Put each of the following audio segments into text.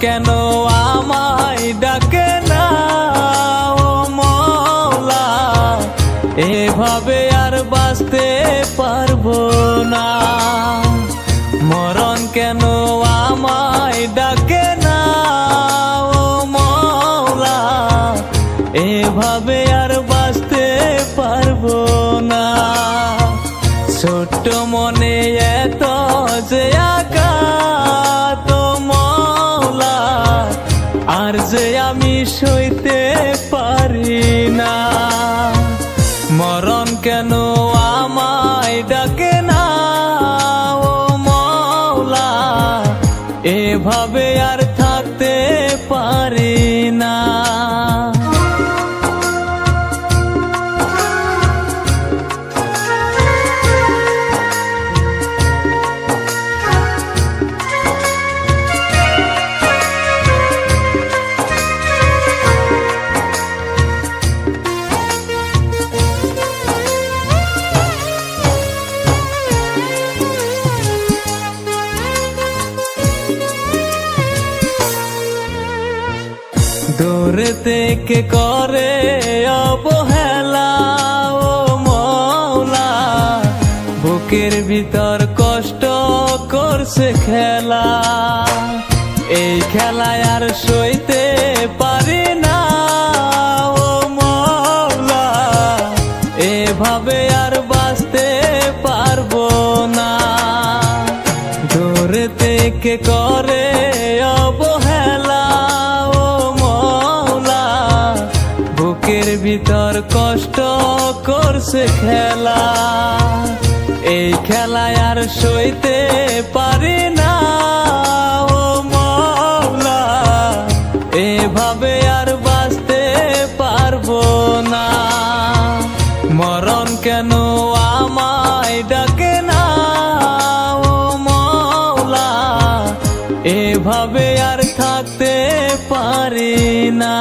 কেন আমায় ডাকে না ও মওলা, এভাবে আর বাঁচতে পারবো না। মরণ কেন আমায় ডাকে না ও মওলা, এভাবে আর বাঁচতে পারবো না। ছোট্ট মনে এত যে আঘাত মওলা, আর যে আমি সইতে পারি না। মরণ কেন আমায় ডাকে না ও মওলা, এভাবে আর থাকতে পারি না। দূর থেকে করে অবহেলা ও মওলা, বুকের ভিতর কষ্ট করছে খেলা। এই খেলায় আর সইতে পারি না ও মওলা, এভাবে আর বাঁচতে পারবো না। দূর থেকে করে অবহেলা ও মওলা, বুকের ভিতর কষ্ট করছে খেলা। এই খেলায় আর সইতে পারি না ও মওলা, এভাবে আর বাঁচতে পারবো না। মরণ কেন আমায় ডাকে না ও মওলা, এভাবে আর থাকতে পারি না।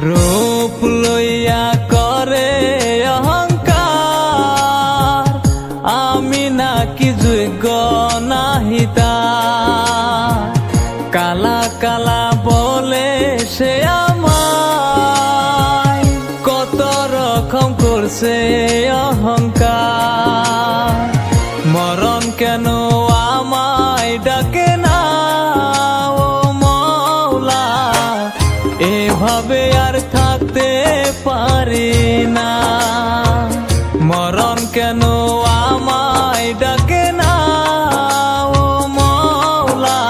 রূপ লইয়া করে অহংকার, আমি নাকি যোগ্য নাহি তার। কালা কালা বলে সে আমায়, কত রকম করছে অহংকার। মরণ কেন আমায় ডাকে না ও মওলা, এভাবে আর থাকতে পারি না। মরণ কেন আমায় ডাকে না ও মওলা,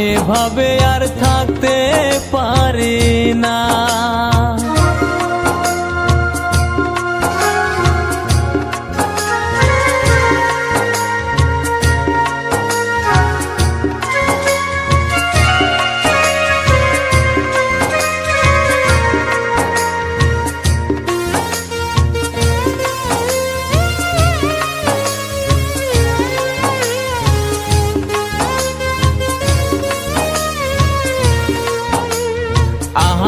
এভাবে আর থাকতে পারি না।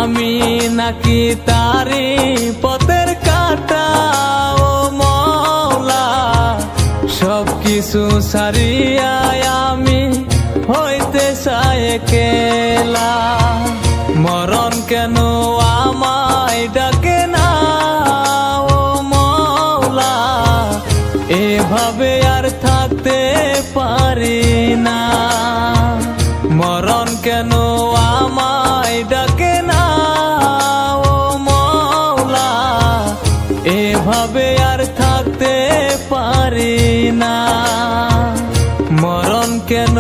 আমি নাকি তারি পথের কাটা ও মওলা, সব কিছু ছাড়িয়া আমি হইতে চাই একলা। মরণ কেন আমায় ডাকে না ও মওলা, এভাবে আর থাকতে পারি না। মরণ কেন আমায় ডাকে না ও মওলা, এভাবে আর থাকতে পারি না। মরণ কেন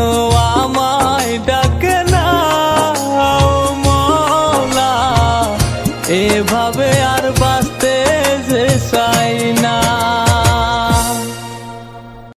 আমায় ডাকে না ও মওলা, এভাবে আর